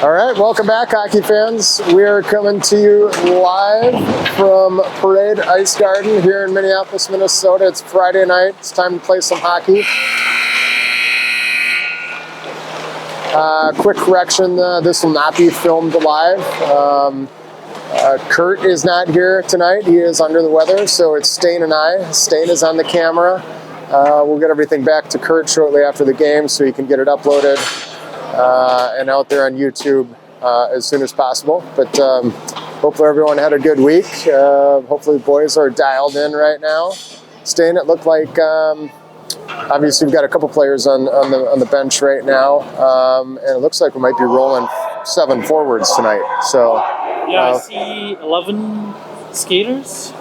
All right, welcome back, hockey fans. We are coming to you live from Parade Ice Garden here in Minneapolis, Minnesota. It's Friday night. It's time to play some hockey. Quick correction, this will not be filmed live. Kurt is not here tonight. He is under the weather, so it's Stain and I. Stain is on the camera. We'll get everything back to Kurt shortly after the game so he can get it uploaded and out there on YouTube as soon as possible. But hopefully everyone had a good week. Hopefully the boys are dialed in right now. Stain, it looked like obviously we've got a couple players on the bench right now, and it looks like we might be rolling 7 forwards tonight. So yeah, I see 11 skaters.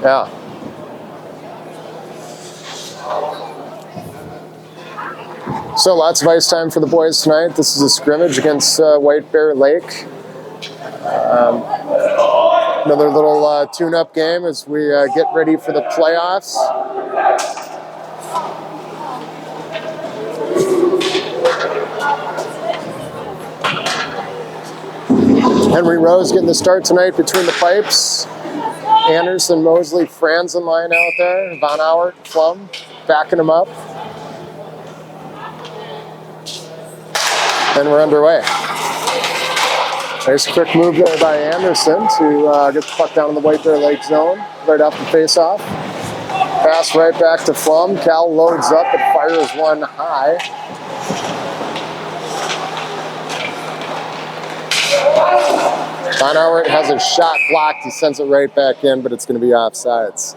Yeah. So lots of ice time for the boys tonight. This is a scrimmage against White Bear Lake. Another little tune-up game as we get ready for the playoffs. Henry Rose getting the start tonight between the pipes. Anderson, Mosley, Franzen line out there. Von Auert, Plum, backing him up. And we're underway. Nice quick move there by Anderson to get the puck down in the White Bear Lake zone, right off the face-off. Pass right back to Flum. Cal loads up, it fires one high. Von Auert has a shot blocked. He sends it right back in, but it's going to be offsides.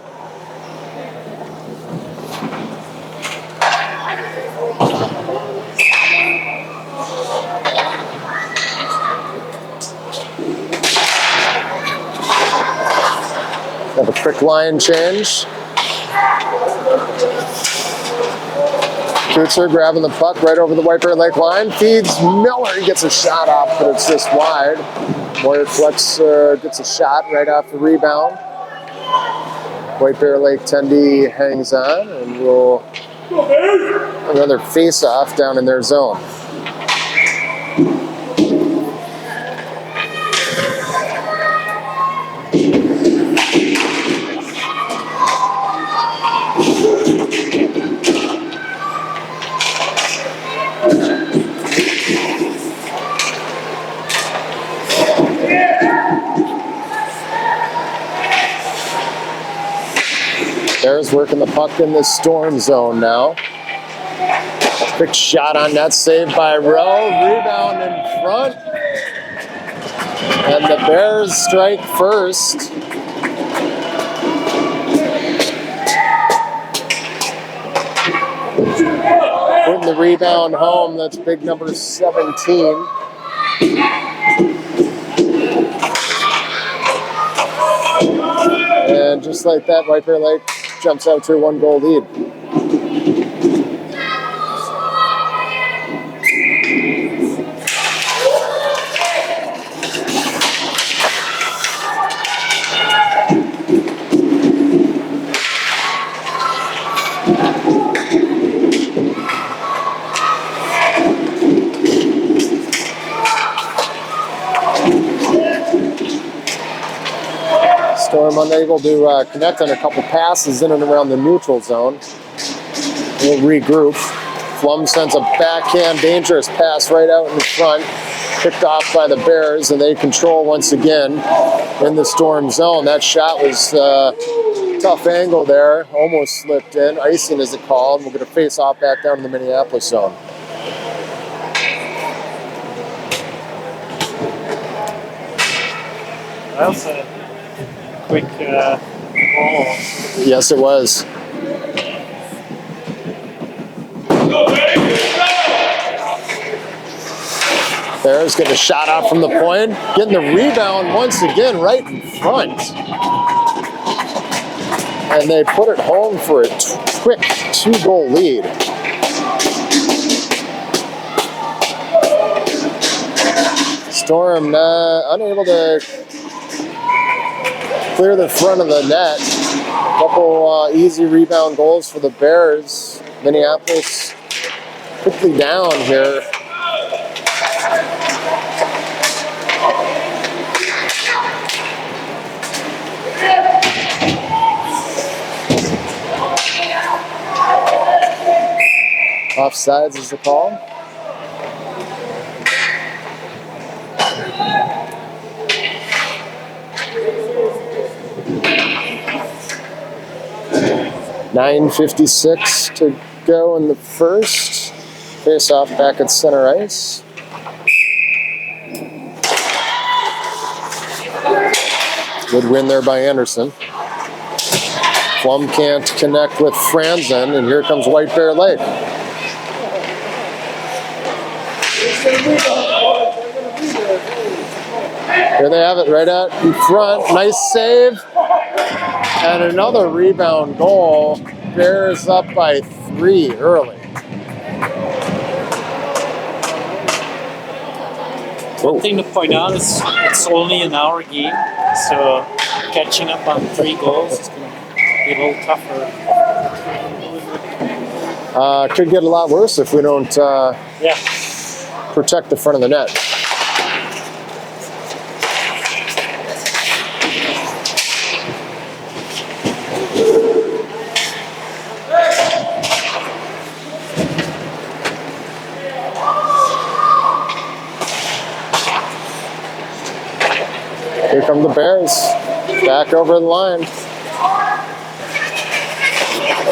Have a quick line change. Kutzer grabbing the puck right over the White Bear Lake line. Feeds Miller. He gets a shot off, but it's just wide. Moyer Flex gets a shot right off the rebound. White Bear Lake Tendy hangs on, and we'll another face-off down in their zone. Bears working the puck in the storm zone now. Quick shot on net, saved by Rowe. Rebound in front. And the Bears strike first. Putting the rebound home. That's big number 17. And just like that, White Bear Lake jumps out to a 1-goal lead. Storm unable to connect on a couple passes in and around the neutral zone. We'll regroup. Flum sends a backhand dangerous pass right out in front, picked off by the Bears, and they control once again in the Storm zone. That shot was tough angle there, almost slipped in. Icing is a call, and we're going to face off back down in the Minneapolis zone. Well said. Quick ball. Yes, it was. Bears getting a shot out from the point, getting the rebound once again right in front. And they put it home for a quick 2-goal lead. Storm unable to clear the front of the net. A couple easy rebound goals for the Bears. Minneapolis quickly down here. Offsides is the call. .9:56 to go in the first. Face off back at center ice. Good win there by Anderson. Plum can't connect with Franzen, and here comes White Bear Lake. Here they have it right out in front. Nice save. And another rebound goal. Bears up by 3 early. One thing to point out is it's only an hour game, so catching up on 3 goals is going to be a little tougher. Could get a lot worse if we don't Yeah. protect the front of the net. Here come the Bears, back over the line.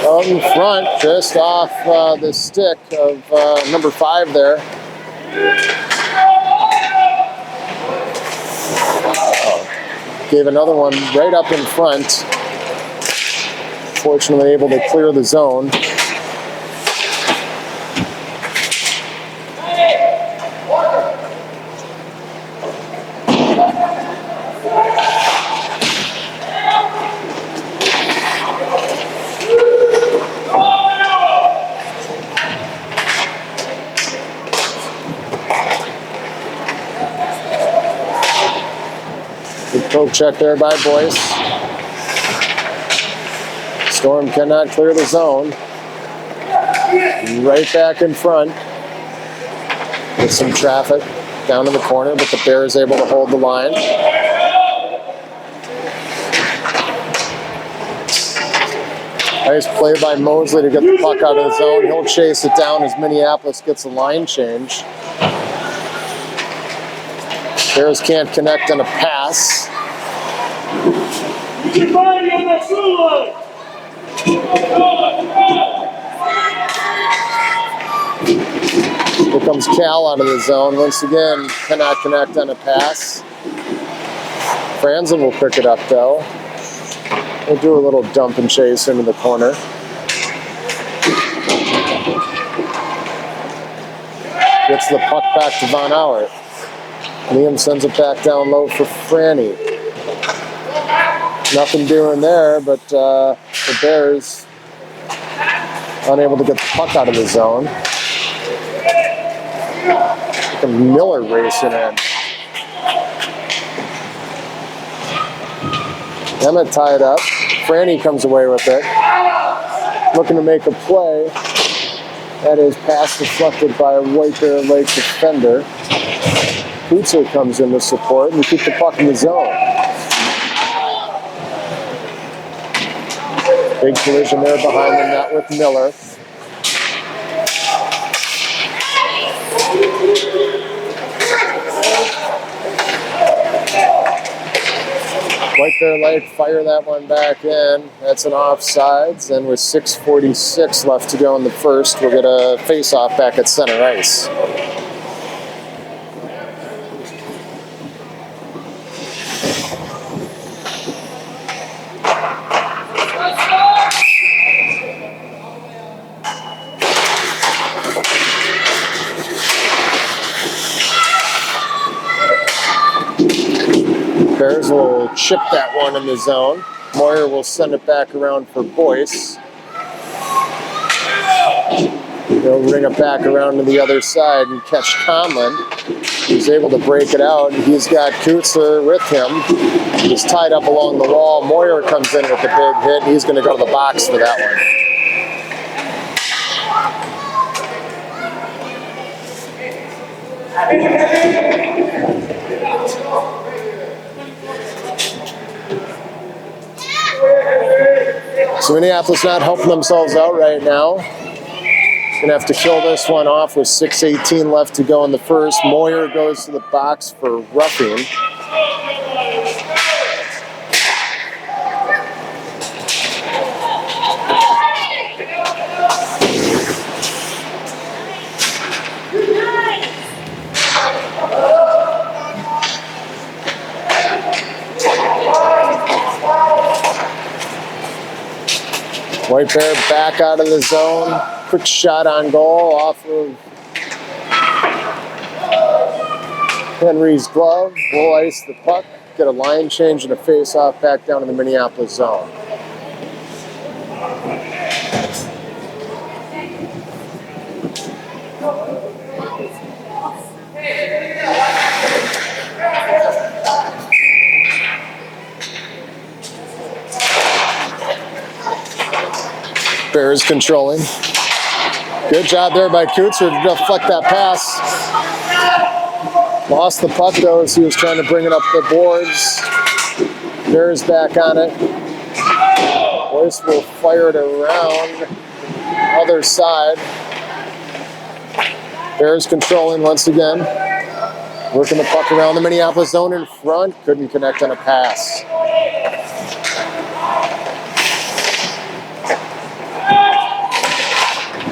Out in front, just off the stick of number 5 there. Gave another one right up in front. Fortunately able to clear the zone. Good poke check there by Boyce. Storm cannot clear the zone. Right back in front. With some traffic down in the corner, but the Bears able to hold the line. Nice play by Mosley to get the puck out of the zone. He'll chase it down as Minneapolis gets a line change. Bears can't connect on a pass. Here comes Cal out of the zone. Once again, cannot connect on a pass. Franzen will pick it up though. We'll do a little dump and chase into the corner. Gets the puck back to Von Auer. Liam sends it back down low for Franny. Nothing doing there, but the Bears unable to get the puck out of the zone. Look at Miller racing in. Emmett tied up. Franny comes away with it. Looking to make a play. That is pass deflected by a White Bear Lake defender. Kutzer comes in to support and keep the puck in the zone. Big collision there behind the net with Miller. White Bear Lake fire that one back in. That's an offsides, and with 6:46 left to go in the first, we'll get a face-off back at center ice. Bears will chip that one in the zone. Moyer will send it back around for Boyce. They'll ring it back around to the other side and catch Conlon. He's able to break it out, and he's got Kutzer with him. He's tied up along the wall. Moyer comes in with a big hit. He's going to go to the box for that one. So Minneapolis not helping themselves out right now. Gonna have to kill this one off with 6:18 left to go in the first. Moyer goes to the box for roughing. White Bear back out of the zone. Quick shot on goal off of Henry's glove. We'll ice the puck, get a line change and a face-off back down in the Minneapolis zone. Bears controlling. Good job there by Kutzer to deflect that pass. Lost the puck though as he was trying to bring it up the boards. Bears back on it. Boyce will fire it around. Other side. Bears controlling once again. Working the puck around the Minneapolis zone in front. Couldn't connect on a pass.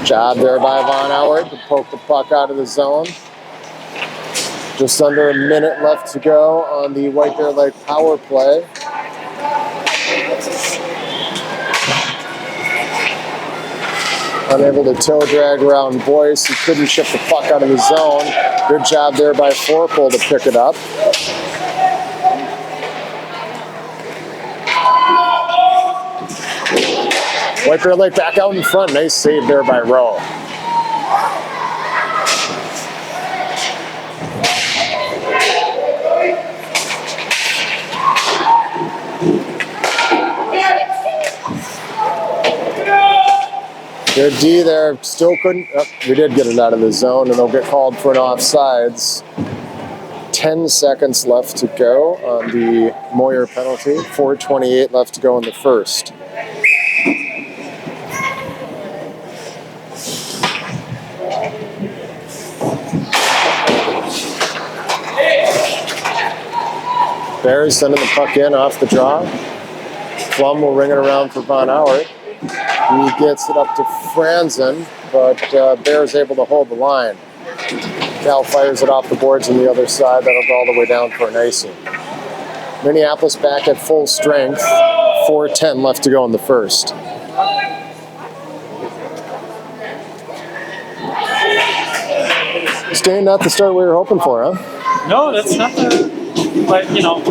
Job there by Von Howard to poke the puck out of the zone. Just under a minute left to go on the White Bear Lake power play. Unable to toe drag around Boyce. He couldn't chip the puck out of the zone. Good job there by Forpel to pick it up. White Bear Lake back out in front. Nice save there by Rowe. Good D there. Still couldn't. Oh, we did get it out of the zone, and they'll get called for an offsides. 10 seconds left to go on the Moyer penalty. 4:28 left to go in the first. Bears sending the puck in off the draw. Flum will ring it around for Von Howard. He gets it up to Franzen, but Bears able to hold the line. Cal fires it off the boards on the other side. That'll go all the way down for an icing. Minneapolis back at full strength. 4:10 left to go in the first. Staying not the start we were hoping for, huh? No, that's not the. But you know.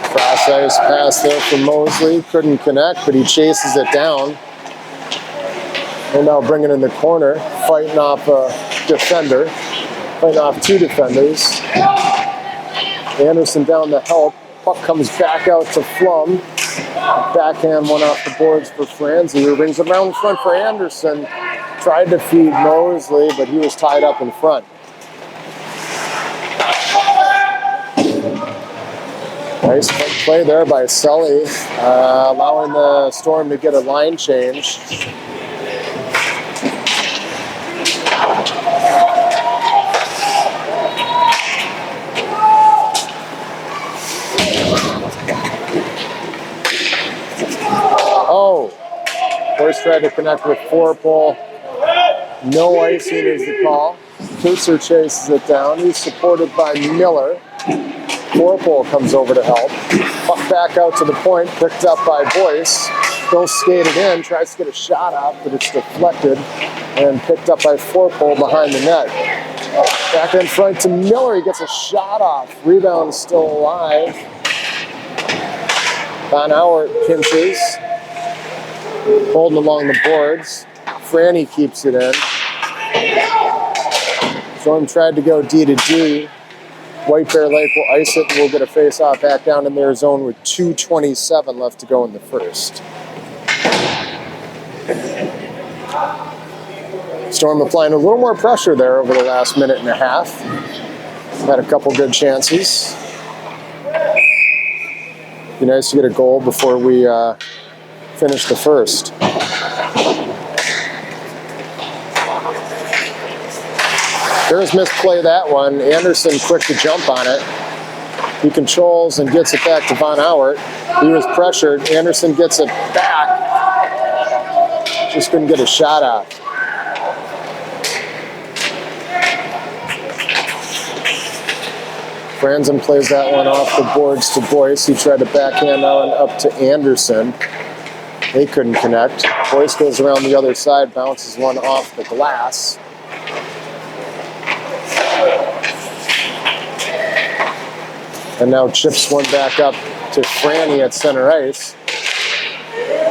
Cross-ice pass there for Mosley. Couldn't connect, but he chases it down. They're now bringing in the corner, fighting off a defender, fighting off two defenders. Anderson down to help. Puck comes back out to Flum. Backhand one off the boards for Franzi, who brings it around in front for Anderson. Tried to feed Mosley, but he was tied up in front. Nice play there by Sully, allowing the Storm to get a line change. Oh, Boyce tried to connect with Forpel. No icing is the call. Kutzer chases it down. He's supported by Miller. Forpel comes over to help. Puck back out to the point, picked up by Boyce. Still skated in, tries to get a shot off, but it's deflected and picked up by Forpel behind the net. Back in front to Miller, he gets a shot off. Rebound still alive. Von Howard pinches. Holding along the boards. Franny keeps it in. Storm tried to go D to D. White Bear Lake will ice it and we'll get a face-off back down in their zone with 2:27 left to go in the first. Storm applying a little more pressure there over the last minute and a half. Had a couple good chances. Be nice to get a goal before we finish the first. There's misplay that one. Anderson quick to jump on it. He controls and gets it back to Von Auert. He was pressured. Anderson gets it back. Just couldn't get a shot off. Franzen plays that one off the boards to Boyce. He tried to backhand on up to Anderson. They couldn't connect. Boyce goes around the other side, bounces one off the glass. And now chips one back up to Franny at center ice.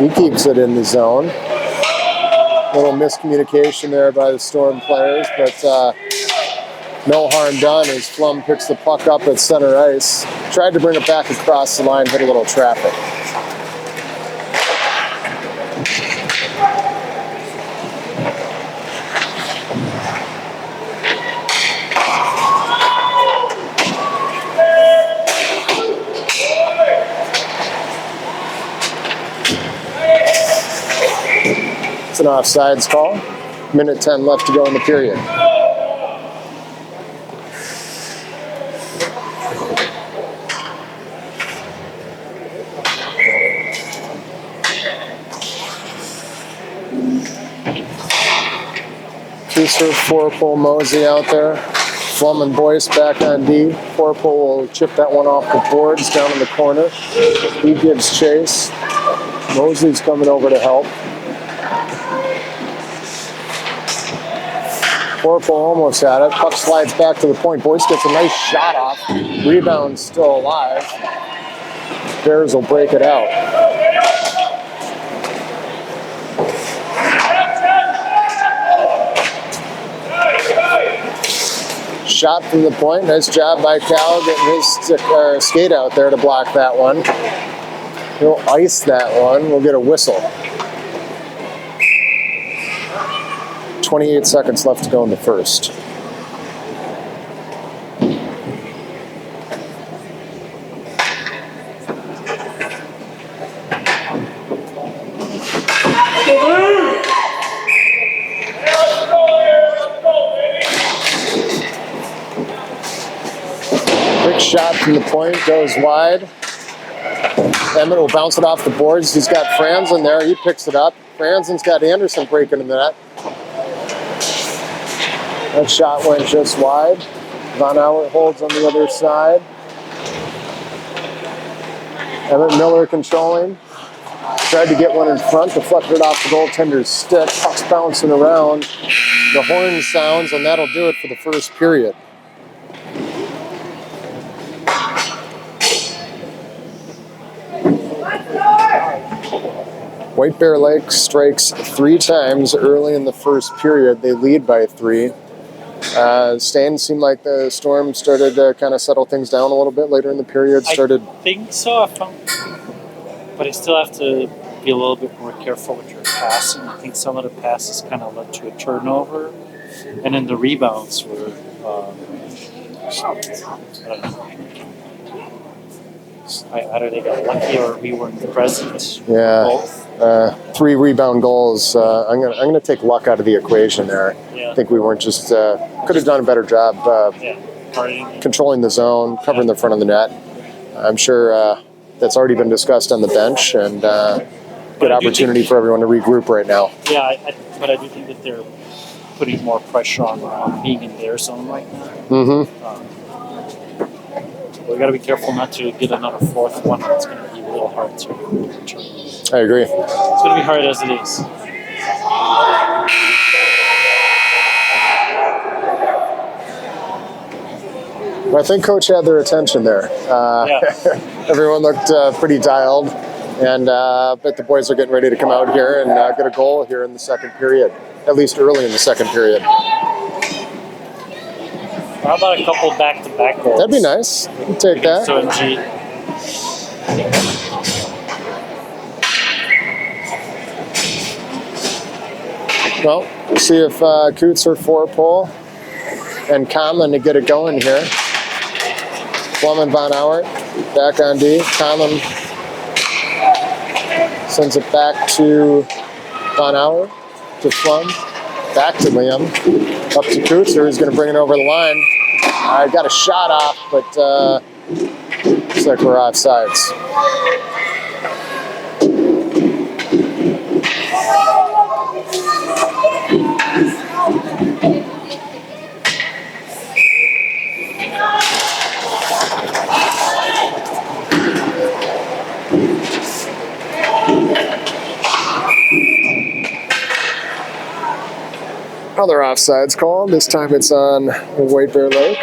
He keeps it in the zone. Little miscommunication there by the Storm players, but no harm done as Flum picks the puck up at center ice. Tried to bring it back across the line, hit a little traffic. An offsides call. Minute 10 left to go in the period. Kieser, Forpole, Mosey out there. Flum and Boyce back on D. Forpole will chip that one off the boards down in the corner. He gives chase. Mosley's coming over to help. Forpole almost had it. Puck slides back to the point. Boyce gets a nice shot off. Rebound still alive. Bears will break it out. Shot from the point. Nice job by Cal getting his skate out there to block that one. He'll ice that one. We'll get a whistle. 28 seconds left to go in the first. Quick shot from the point, goes wide. Emmett will bounce it off the boards. He's got Franzen there. He picks it up. Franzen's got Anderson breaking in the net. That shot went just wide. Von Auert holds on the other side. Emmett Miller controlling. Tried to get one in front, deflected off the goaltender's stick. Puck's bouncing around. The horn sounds, and that'll do it for the first period. White Bear Lake strikes 3 times early in the first period. They lead by 3. Stain seemed like the Storm started to kind of settle things down a little bit later in the period. I think so, but I still have to be a little bit more careful with your passing. I think some of the passes kind of led to a turnover, and then the rebounds were, I don't know. Either they got lucky or we weren't present. Yeah. Both. 3 rebound goals. I'm gonna take luck out of the equation there. Yeah. I think we weren't just could have done a better job controlling the zone, covering the front of the net. I'm sure that's already been discussed on the bench, and good opportunity for everyone to regroup right now. Yeah, but I do think that they're putting more pressure on being in their zone right now. Mm-hmm. We got to be careful not to get another fourth one. It's going to be a little hard to return. I agree. It's going to be hard as it is. I think Coach had their attention there. Everyone looked pretty dialed, and but the boys are getting ready to come out here and get a goal here in the second period, at least early in the second period. How about a couple back-to-back goals? That'd be nice. We'll take that. So NG. Well, See if Coutser 4-pull and Conlon to get it going here. Plum and Von Auert back on D. Conlon sends it back to Von Auert, to Plum, back to Liam, up to Coutser, who's going to bring it over the line. I got a shot off, but looks like we're offsides. Another offsides call. This time it's on White Bear Lake.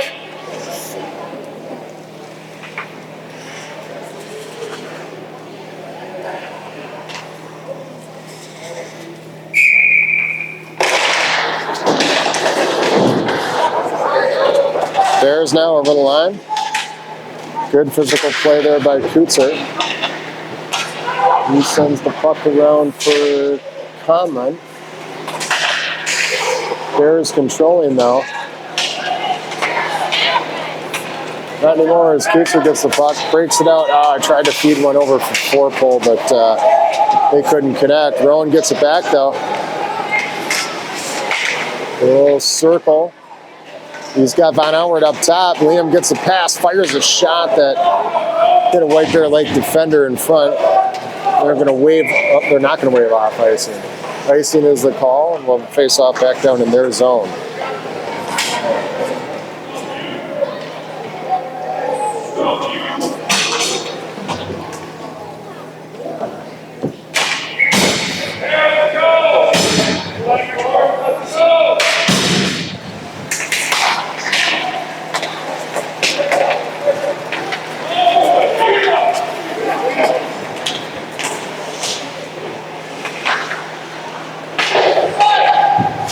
Bears now over the line. Good physical play there by Coutser. He sends the puck around for Conlon. Bears controlling though. Not anymore as Coutser gets the puck, breaks it out. I tried to feed one over for 4-pull, but they couldn't connect. Rowan gets it back though. A little circle. He's got Von Auert up top. Liam gets a pass, fires a shot that hit a White Bear Lake defender in front. They're going to wave. Oh, they're not going to wave off icing. Icing is the call, and we'll face off back down in their zone.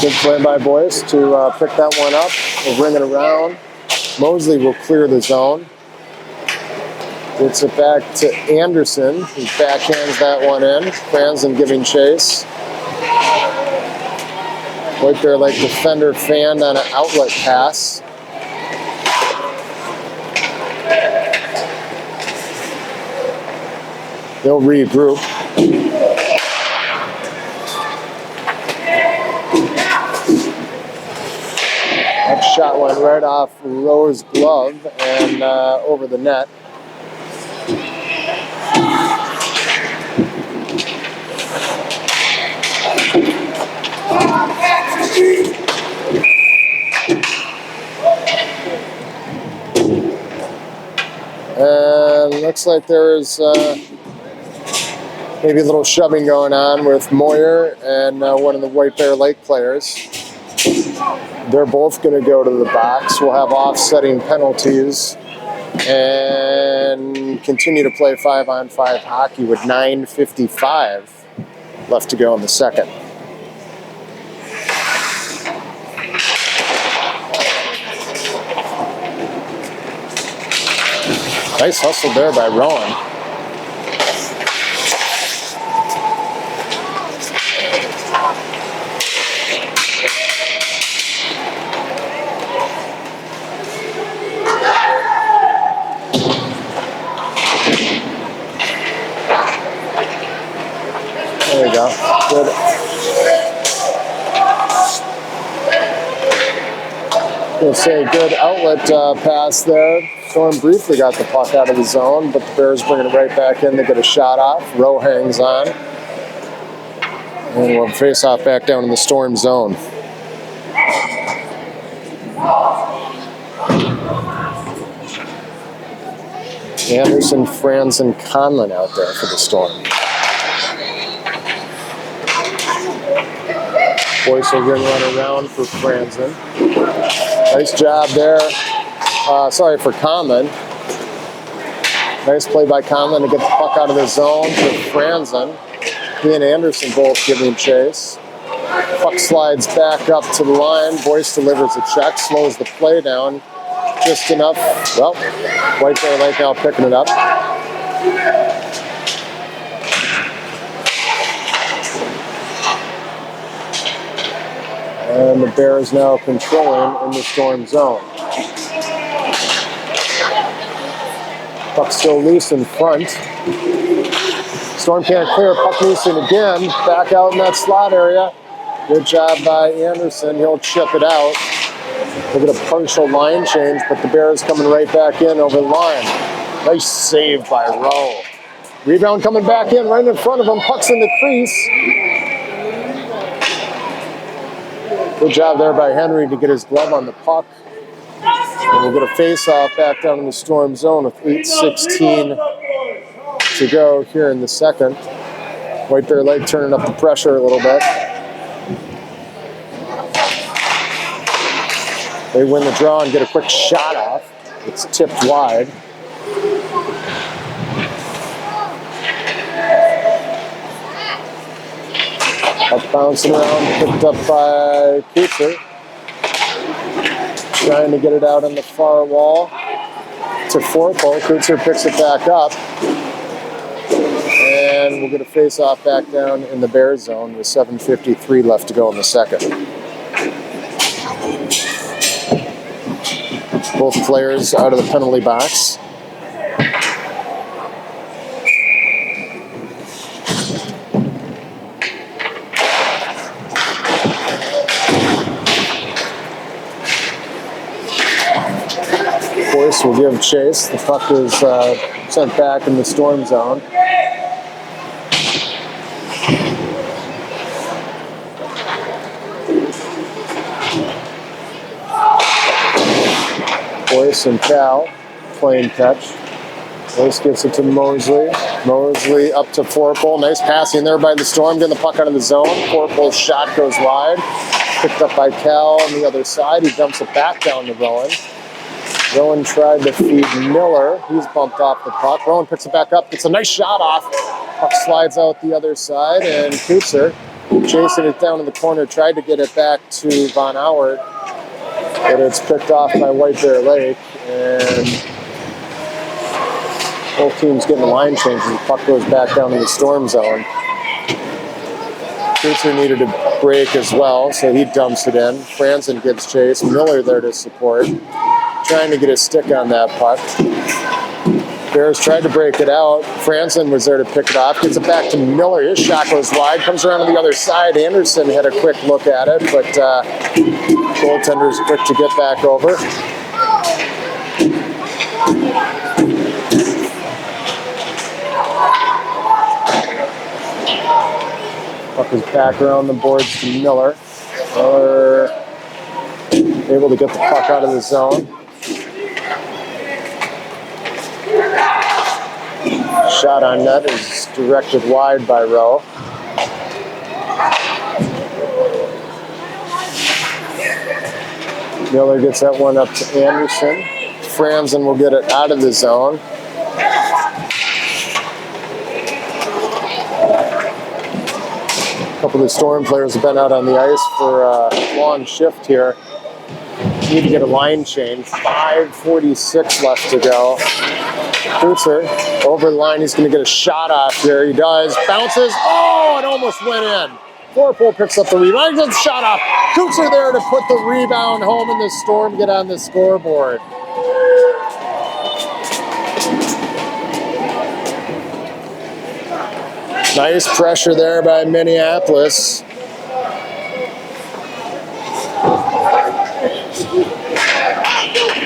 Good play by Boyce to pick that one up. We'll bring it around. Mosley will clear the zone. Gets it back to Anderson. He backhands that one in. Franzen giving chase. White Bear Lake defender fanned on an outlet pass. They'll regroup. That shot went right off Rowe's glove and over the net. And looks like there's maybe a little shoving going on with Moyer and one of the White Bear Lake players. They're both going to go to the box. We'll have offsetting penalties and continue to play 5-on-5 hockey with 9:55 left to go in the second. Nice hustle there by Rowan. There you go. Good. We'll say good outlet pass there. Storm briefly got the puck out of the zone, but the Bears bring it right back in. They get a shot off. Rowe hangs on. And we'll face off back down in the Storm zone. Anderson, Franz, and Conlon out there for the Storm. Boyce will run around for Franzen. Nice job there. Sorry for Conlon. Nice play by Conlon to get the puck out of the zone to Franzen. He and Anderson both giving chase. Puck slides back up to the line. Boyce delivers a check, slows the play down just enough. Well, White Bear Lake now picking it up. And the Bears now controlling in the Storm zone. Puck still loose in front. Storm can't clear. Puck loose in again. Back out in that slot area. Good job by Anderson. He'll chip it out. We'll get a partial line change, but the Bears coming right back in over the line. Nice save by Rowe. Rebound coming back in right in front of him. Puck's in the crease. Good job there by Henry to get his glove on the puck. And we'll get a face-off back down in the Storm zone with 8:16 to go here in the second. White Bear Lake turning up the pressure a little bit. They win the draw and get a quick shot off. It's tipped wide. Up bouncing around, picked up by Kucher. Trying to get it out on the far wall to Forpo. Kucher picks it back up. And we'll get a face-off back down in the Bears zone with 7:53 left to go in the second. Both players out of the penalty box. Boyce will give chase. The puck is sent back in the Storm zone. Boyce and Cal playing catch. Boyce gets it to Mosley. Mosley up to Forpole. Nice passing there by the Storm, getting the puck out of the zone. Forpole's shot goes wide. Picked up by Cal on the other side. He dumps it back down to Rowan. Rowan tried to feed Miller. He's bumped off the puck. Rowan picks it back up. Gets a nice shot off. Puck slides out the other side, and Kutzer chasing it down in the corner. Tried to get it back to Von Howard, but it's picked off by White Bear Lake, and both teams getting the line change as the puck goes back down in the Storm zone. Kutzer needed a break as well, so he dumps it in. Franzen gives chase. Miller there to support. Trying to get a stick on that puck. Bears tried to break it out. Franzen was there to pick it off. Gets it back to Miller. His shot goes wide. Comes around to the other side. Anderson had a quick look at it, but goaltender's quick to get back over. Puck is back around the boards to Miller. Miller able to get the puck out of the zone. Shot on net is directed wide by Rowe. Miller gets that one up to Anderson. Franzen will get it out of the zone. A couple of the Storm players have been out on the ice for a long shift here. Need to get a line change. 5:46 left to go. Kutzer over the line. He's going to get a shot off here. He does. Bounces. Oh, it almost went in. Forpole picks up the rebound. He gets a shot off. Kutzer there to put the rebound home, and the Storm get on the scoreboard. Nice pressure there by Minneapolis.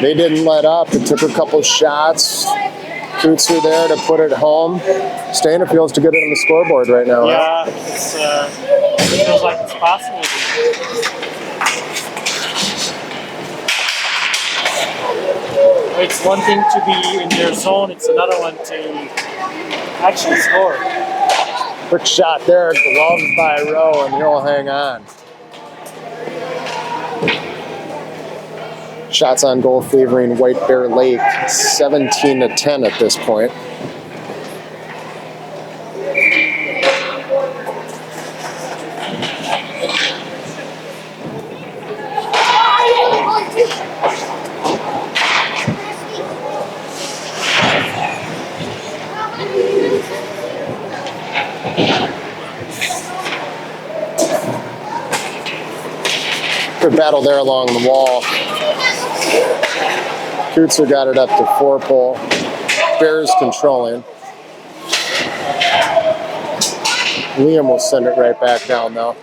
They didn't let up. It took a couple shots. Kutzer there to put it home. Stanifield's to get it on the scoreboard right now. Yeah, it feels like it's possible. It's one thing to be in their zone, it's another one to actually score. Quick shot there, gloved by Rowe, and he'll hang on. Shots on goal favoring White Bear Lake, 17-10 at this point. battle there along the wall. Kuetzer got it up to 4-pole. Bears controlling. Liam will send it right back down though.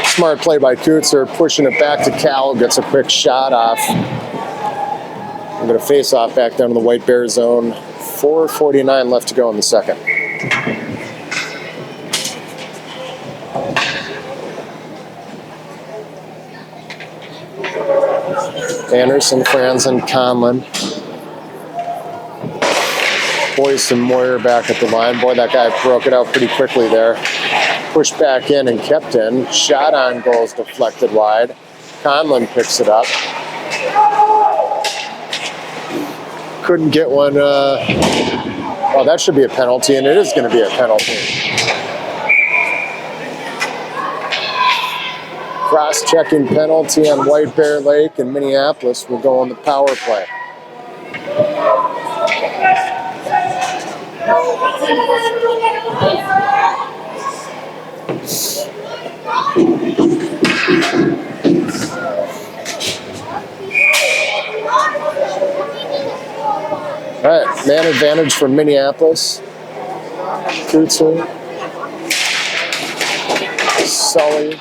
Smart play by Kuetzer, pushing it back to Cal, gets a quick shot off. We're going to face off back down to the White Bear zone. 4:49 left to go in the second. Anderson, Franzen, Conlon. Boyce and Moyer back at the line. Boy, that guy broke it out pretty quickly there. Pushed back in and kept in. Shot on goals deflected wide. Conlon picks it up. Couldn't get one. Oh, that should be a penalty, and it is going to be a penalty. Cross-checking penalty on White Bear Lake, and Minneapolis will go on the power play. All right, man advantage for Minneapolis. Kuetzer, Sully,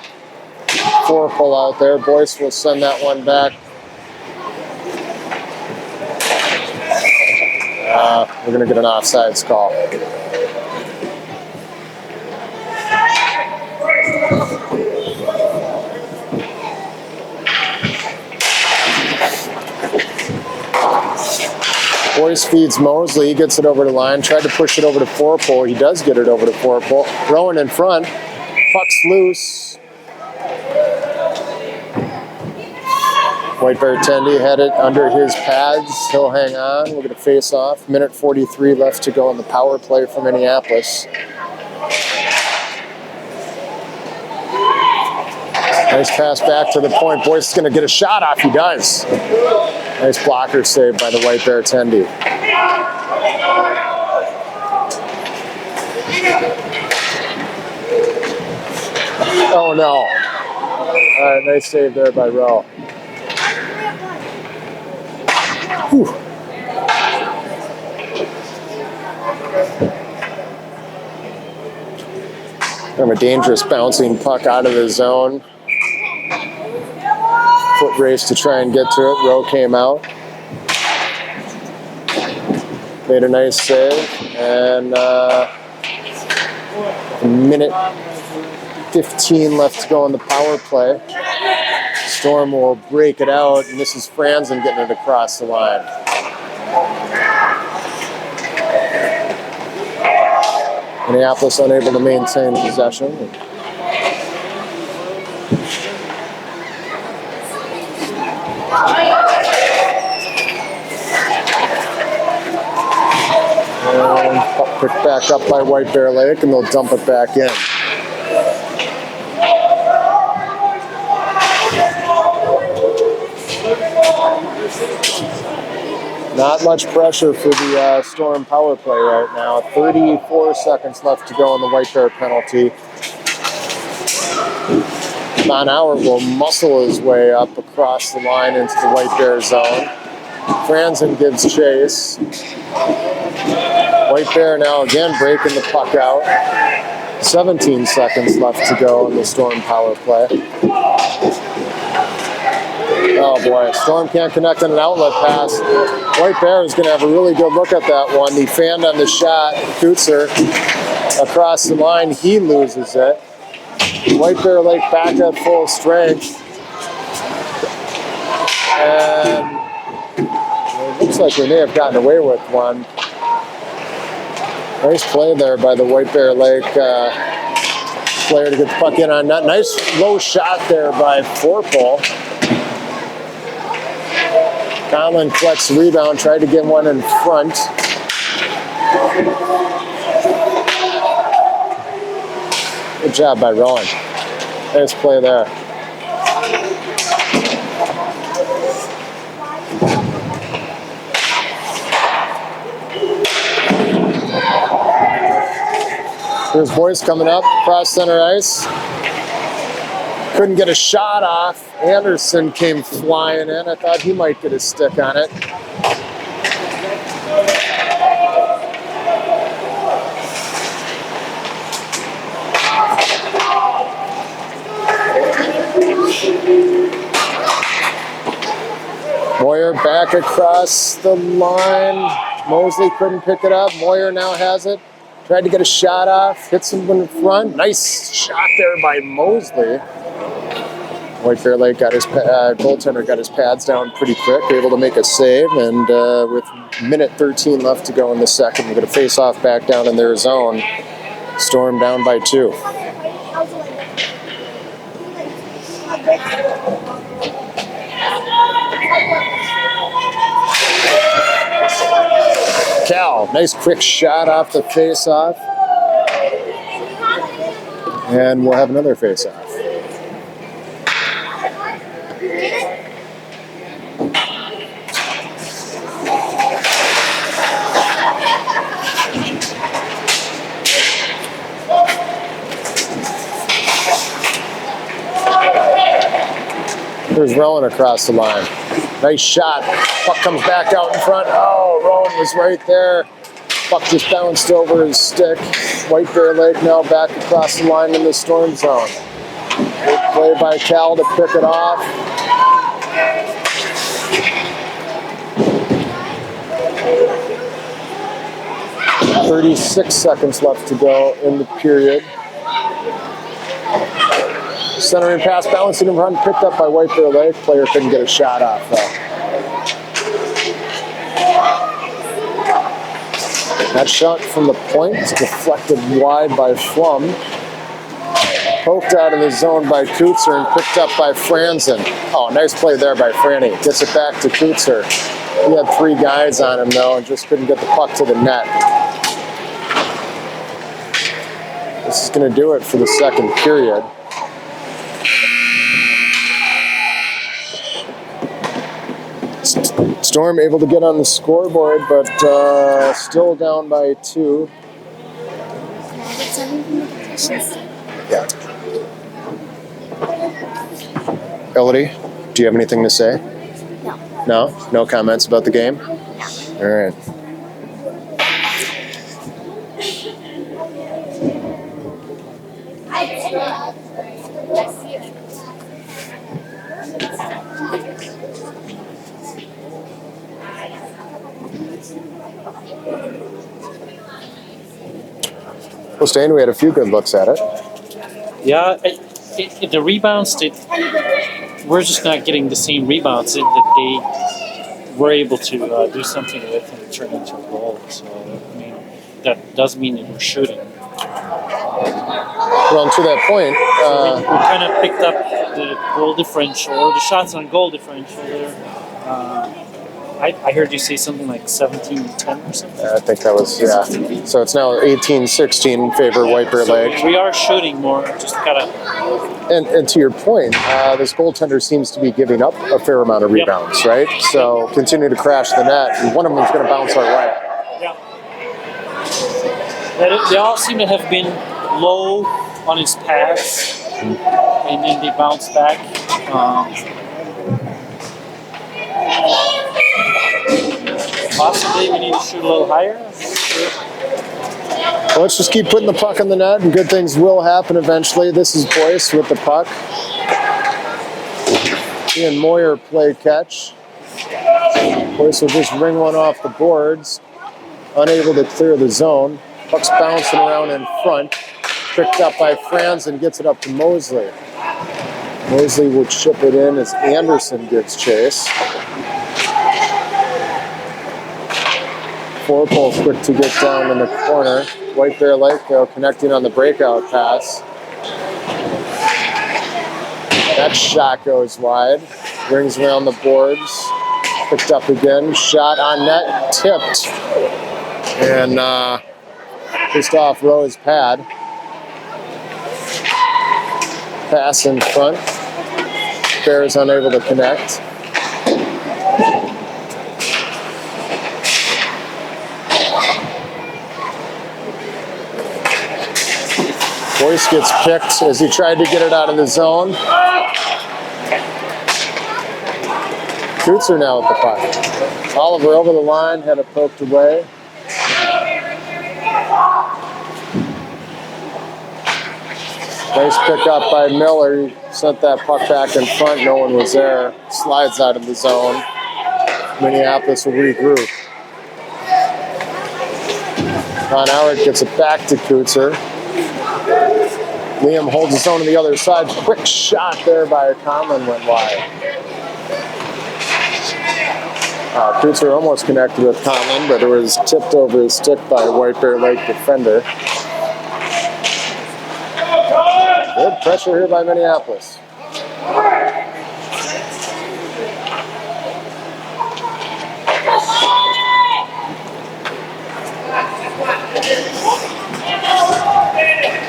4-pull out there. Boyce will send that one back. We're going to get an offsides call. Boyce feeds Mosley. He gets it over the line. Tried to push it over to 4-pole. He does get it over to 4-pole. Rowan in front. Puck's loose. White Bear Tendy had it under his pads. He'll hang on. We're going to face off. Minute 43 left to go on the power play for Minneapolis. Nice pass back to the point. Boyce is going to get a shot off. He does. Nice blocker save by the White Bear Tendy. Oh no. All right, nice save there by Rowe. Whew. Kind of a dangerous bouncing puck out of the zone. Foot race to try and get to it. Rowe came out. Made a nice save. And a minute 15 left to go on the power play. Storm will break it out, and this is Franzen getting it across the line. Minneapolis unable to maintain possession. And puck picked back up by White Bear Lake, and they'll dump it back in. Not much pressure for the Storm power play right now. 34 seconds left to go on the White Bear penalty. Von Auer will muscle his way up across the line into the White Bear zone. Franzen gives chase. White Bear now again breaking the puck out. 17 seconds left to go in the Storm power play. Oh boy, Storm can't connect on an outlet pass. White Bear is going to have a really good look at that one. He fanned on the shot. Kuetzer across the line. He loses it. White Bear Lake back at full strength. And it looks like we may have gotten away with one. Nice play there by the White Bear Lake player to get the puck in on net. Nice low shot there by 4-pole. Conlon collects the rebound, tried to get one in front. Good job by Rowan. Nice play there. There's Boyce coming up, cross center ice. Couldn't get a shot off. Anderson came flying in. I thought he might get a stick on it. Moyer back across the line. Mosley couldn't pick it up. Moyer now has it. Tried to get a shot off. Hits him in front. Nice shot there by Mosley. White Bear Lake got his goaltender got his pads down pretty quick, able to make a save, and with minute 13 left to go in the second, we're going to face off back down in their zone. Storm down by 2. Cal, nice quick shot off the face-off. And we'll have another face-off. There's Rowan across the line. Nice shot. Puck comes back out in front. Oh, Rowan was right there. Puck just bounced over his stick. White Bear Lake now back across the line in the Storm zone. Good play by Cal to pick it off. .36 seconds left to go in the period. Centering pass, bouncing in front, picked up by White Bear Lake. Player couldn't get a shot off though. That shot from the point is deflected wide by Flum. Poked out of the zone by Kutzer and picked up by Franzen. Oh, nice play there by Franny. Gets it back to Kutzer. He had 3 guys on him though and just couldn't get the puck to the net. This is going to do it for the second period. Storm able to get on the scoreboard, but still down by 2. Yeah. Elodie, do you have anything to say? No. No? No comments about the game? No. All right. Well, Stain, we had a few good looks at it. Yeah, the rebounds, we're just not getting the same rebounds that they were able to do something with and turn into a goal. So, I mean, that does mean that we're shooting. Well, to that point, we kind of picked up the goal differential, or the shots on goal differential there. I heard you say something like 17-10 or something. I think that was, yeah. So it's now 18-16 in favor of White Bear Lake. We are shooting more, just gotta. And to your point, this goaltender seems to be giving up a fair amount of rebounds, right? So continue to crash the net, and one of them is going to bounce our way. Yeah. They all seem to have been low on his pass, and then they bounce back. Possibly we need to shoot a little higher. Well, let's just keep putting the puck in the net, and good things will happen eventually. This is Boyce with the puck. He and Moyer play catch. Boyce will just ring one off the boards. Unable to clear the zone. Puck's bouncing around in front. Picked up by Franz and gets it up to Mosley. Mosley will chip it in as Anderson gets chase. Forpol's quick to get down in the corner. White Bear Lake, though, connecting on the breakout pass. That shot goes wide. Rings around the boards. Picked up again. Shot on net. Tipped. And just off Rowe's pad. Pass in front. Bears unable to connect. Boyce gets picked as he tried to get it out of the zone. Shoots her now with the puck. Oliver over the line, had it poked away. Nice pick up by Miller. He sent that puck back in front. No one was there. Slides out of the zone. Minneapolis will regroup. Von Howard gets it back to Kutzer. Liam holds his own on the other side. Quick shot there by Conlon went wide. Kutzer almost connected with Conlon, but it was tipped over his stick by a White Bear Lake defender. Good pressure here by Minneapolis.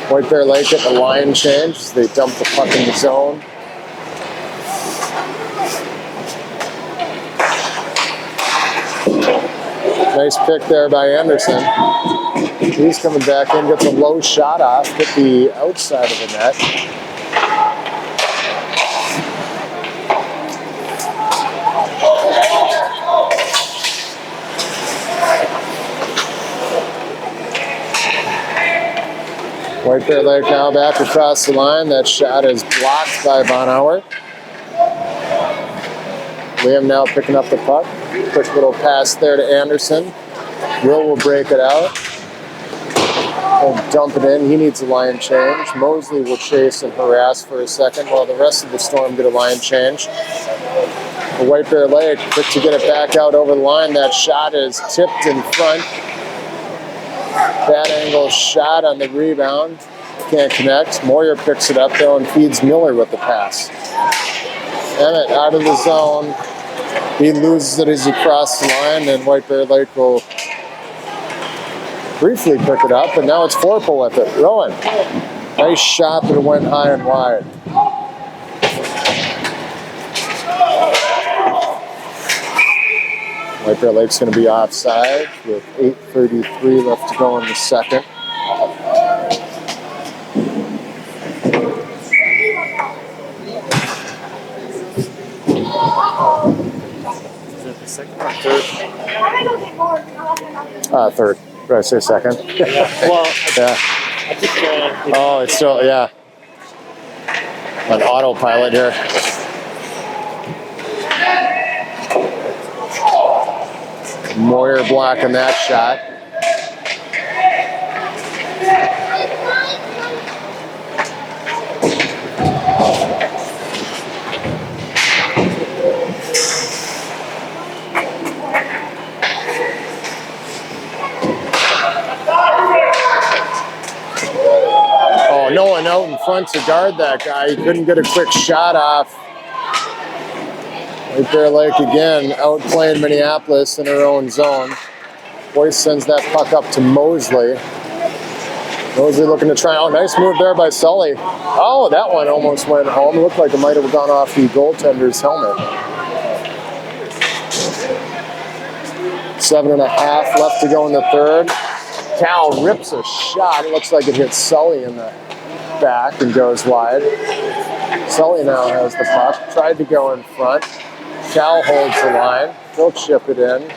White Bear Lake get the line change as they dump the puck in the zone. Nice pick there by Anderson. He's coming back in, gets a low shot off, hit the outside of the net. White Bear Lake now back across the line. That shot is blocked by Von Howard. Liam now picking up the puck. Quick little pass there to Anderson. Will break it out. He'll dump it in. He needs a line change. Mosley will chase and harass for a second while the rest of the Storm get a line change. The White Bear Lake quick to get it back out over the line. That shot is tipped in front. Bad angle shot on the rebound. Can't connect. Moyer picks it up though and feeds Miller with the pass. Emmett out of the zone. He loses it as he crosses the line, and White Bear Lake will briefly pick it up, and now it's Forple with it. Rowan. Nice shot, but it went high and wide. White Bear Lake's going to be offside with 8:33 left to go in the second. Is that the second or third? Third. Did I say second? Well, Yeah. I think. Oh, it's still, yeah. On autopilot here. Moyer blocking that shot. Oh, no one out in front to guard that guy. He couldn't get a quick shot off. White Bear Lake again outplaying Minneapolis in her own zone. Boyce sends that puck up to Mosley. Mosley looking to try. Oh, nice move there by Sully. Oh, that one almost went home. It looked like it might have gone off the goaltender's helmet. 7.5 left to go in the third. Cal rips a shot. It looks like it hits Sully in the back and goes wide. Sully now has the puck. Tried to go in front. Cal holds the line. He'll chip it in.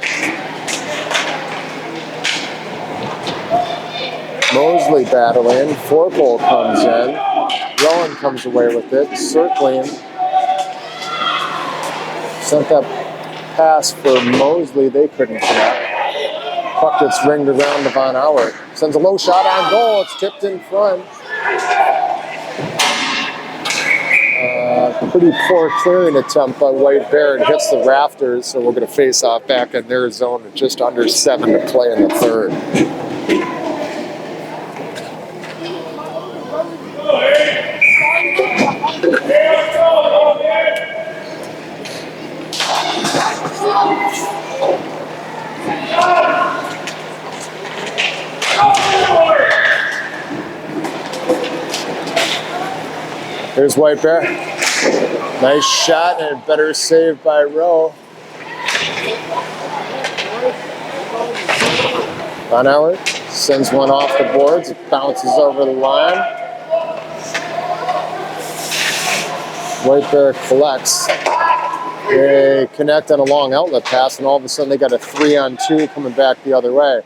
Mosley battling. Forple comes in. Rowan comes away with it. Circling. Sent that pass for Mosley. They couldn't connect. Puck gets ringed around to Von Howard. Sends a low shot on goal. It's tipped in front. Pretty poor clearing attempt by White Bear. It hits the rafters, so we're going to face off back in their zone with just under 7 to play in the third. Here's White Bear. Nice shot and a better save by Rowe. Von Howard sends one off the boards. It bounces over the line. White Bear collects. They connect on a long outlet pass, and all of a sudden they got a 3-on-2 coming back the other way.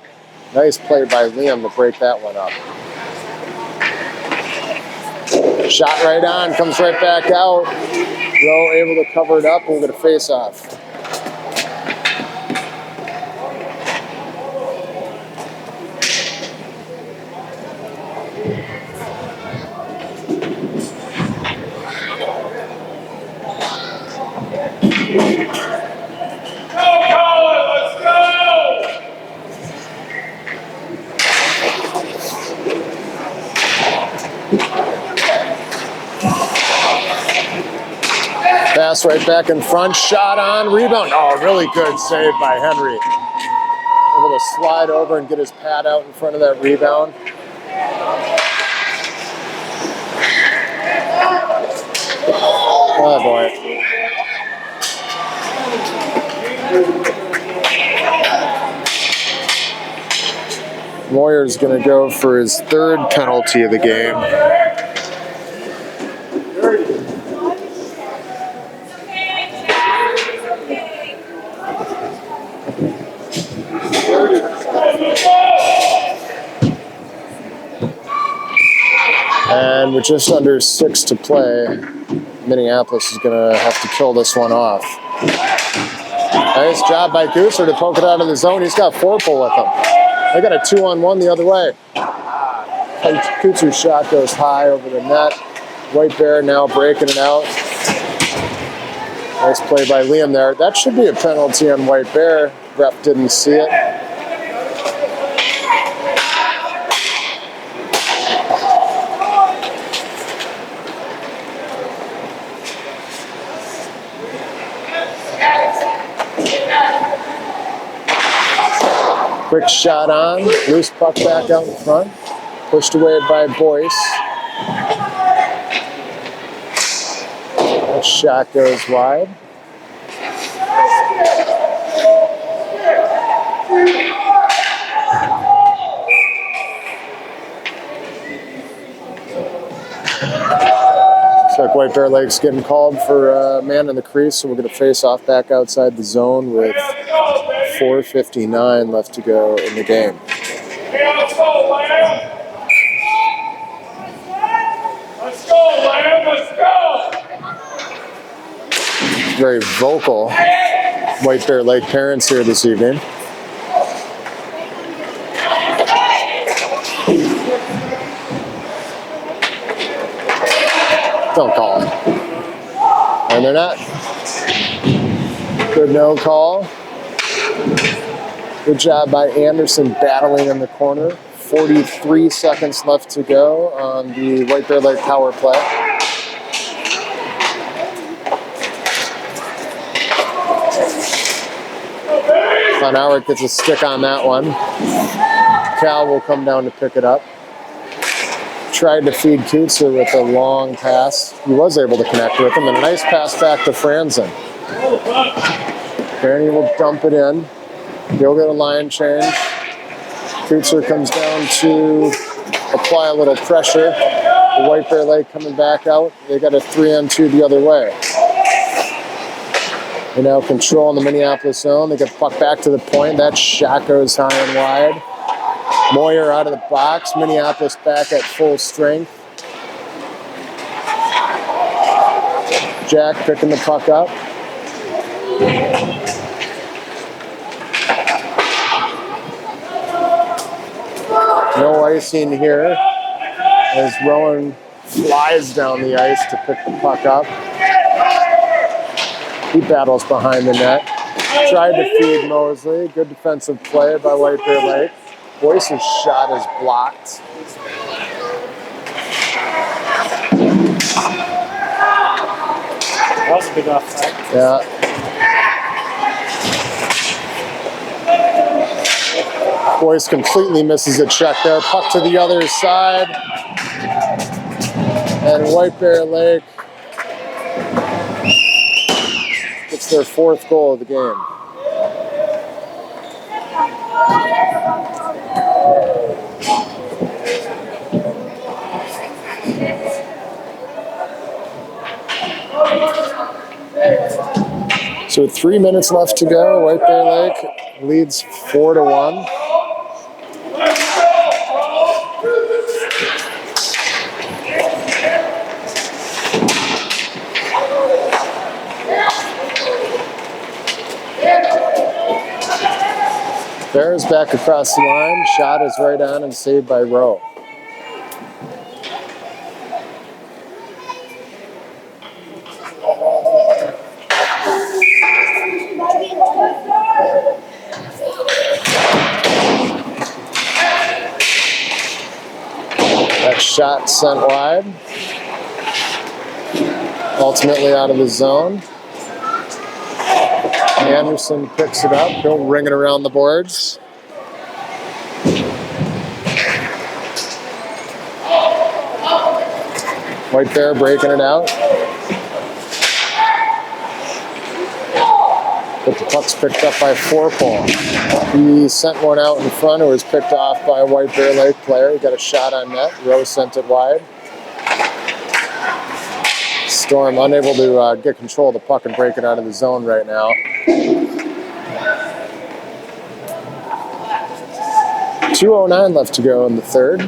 Nice play by Liam to break that one up. Shot right on, comes right back out. Rowe able to cover it up, and we'll get a face-off. Pass right back in front, shot on, rebound. Oh, really good save by Henry. Able to slide over and get his pad out in front of that rebound. Oh boy. Moyer's going to go for his third penalty of the game. And with just under 6 to play, Minneapolis is going to have to kill this one off. Nice job by Gooser to poke it out of the zone. He's got 4 pull with him. They got a 2-on-1 the other way. Kutsu's shot goes high over the net. White Bear now breaking it out. Nice play by Liam there. That should be a penalty on White Bear. Ref didn't see it. Quick shot on, loose puck back out in front, pushed away by Boyce. That shot goes wide. Looks like White Bear Lake's getting called for a man in the crease, so we're going to face off back outside the zone with 4:59 left to go in the game. Let's go, Lamb! Let's go, Lamb! Let's go! Very vocal White Bear Lake parents here this evening. Don't call it. And they're not. Good no call. Good job by Anderson battling in the corner. 43 seconds left to go on the White Bear Lake power play. Von Howard gets a stick on that one. Cal will come down to pick it up. Tried to feed Kutzer with a long pass. He was able to connect with him, and a nice pass back to Franzen. Barney will dump it in. He'll get a line change. Kutzer comes down to apply a little pressure. The White Bear Lake coming back out. They got a 3-on-2 the other way. They now control in the Minneapolis zone. They get puck back to the point. That shot goes high and wide. Moyer out of the box. Minneapolis back at full strength. Jack picking the puck up. No icing here as Rowan flies down the ice to pick the puck up. He battles behind the net. Tried to feed Mosley. Good defensive play by White Bear Lake. Boyce's shot is blocked. That was a big offside. Yeah. Boyce completely misses a check there. Puck to the other side. And White Bear Lake gets their 4th goal of the game. So with 3 minutes left to go, White Bear Lake leads 4-1. Bear is back across the line. Shot is right on and saved by Rowe. That shot sent wide. Ultimately out of the zone. Anderson picks it up. He'll ring it around the boards. White Bear breaking it out. But the puck's picked up by Forpole. He sent one out in front. It was picked off by a White Bear Lake player. He got a shot on net. Rose sent it wide. Storm unable to get control of the puck and break it out of the zone right now. 2:09 left to go in the third.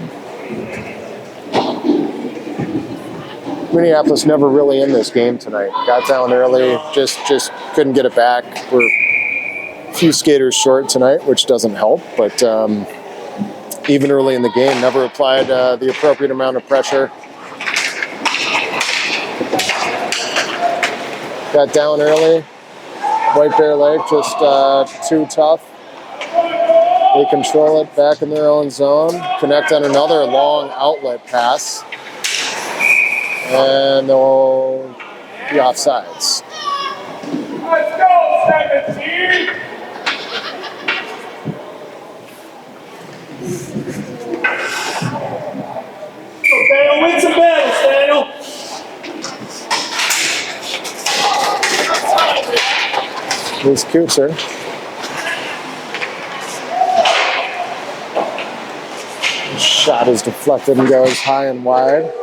Minneapolis never really in this game tonight. Got down early, just couldn't get it back. We're a few skaters short tonight, which doesn't help, but even early in the game, never applied the appropriate amount of pressure. Got down early. White Bear Lake just too tough. They control it back in their own zone. Connect on another long outlet pass. And they'll be offsides. Let's go, 17! Daniel, win some battles, Daniel! Here's Kutzer. Shot is deflected and goes high and wide.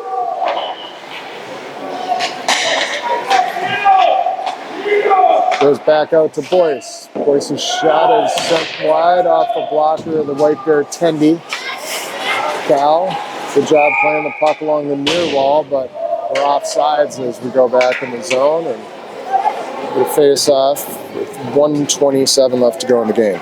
Goes back out to Boyce. Boyce's shot is sent wide off the blocker of the White Bear Tendy. Cal, good job playing the puck along the near wall, but we're offsides as we go back in the zone and we face off with 1:27 left to go in the game.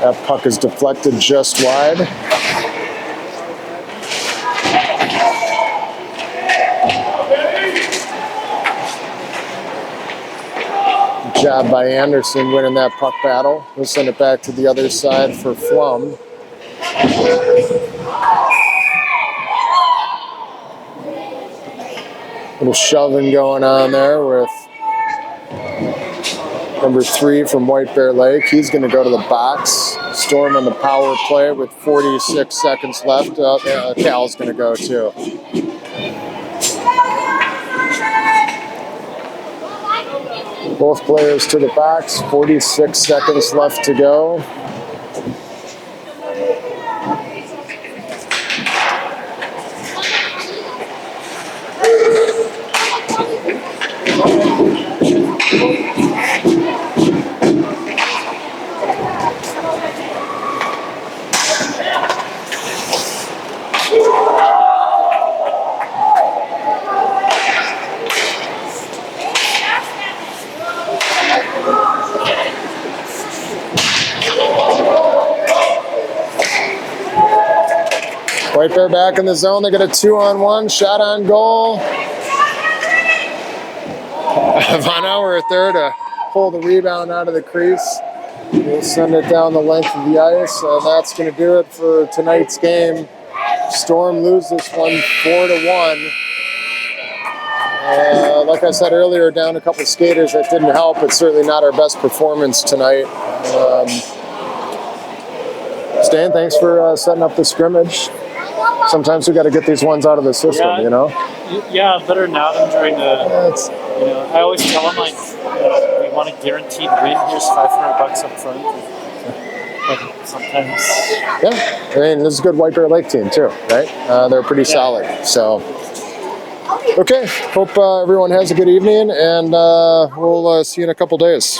That puck is deflected just wide. Good job by Anderson winning that puck battle. We'll send it back to the other side for Flum. Little shoving going on there with number 3 from White Bear Lake. He's going to go to the box. Storm on the power play with 46 seconds left. Cal's going to go too. Both players to the box. 46 seconds left to go. White Bear back in the zone. They get a 2-on-1 shot on goal. Von Auer there to pull the rebound out of the crease. We'll send it down the length of the ice. That's going to do it for tonight's game. Storm lose this one 4-1. Like I said earlier, down a couple skaters that didn't help. It's certainly not our best performance tonight. Stan, thanks for setting up the scrimmage. Sometimes we got to get these ones out of the system, Yeah. you know? Yeah, better now than during the. I always tell them like, we want a guaranteed win. Here's $500 up front. But sometimes. Yeah, I mean, this is a good White Bear Lake team too, right? They're pretty solid. So, okay, hope everyone has a good evening, and we'll see you in a couple days.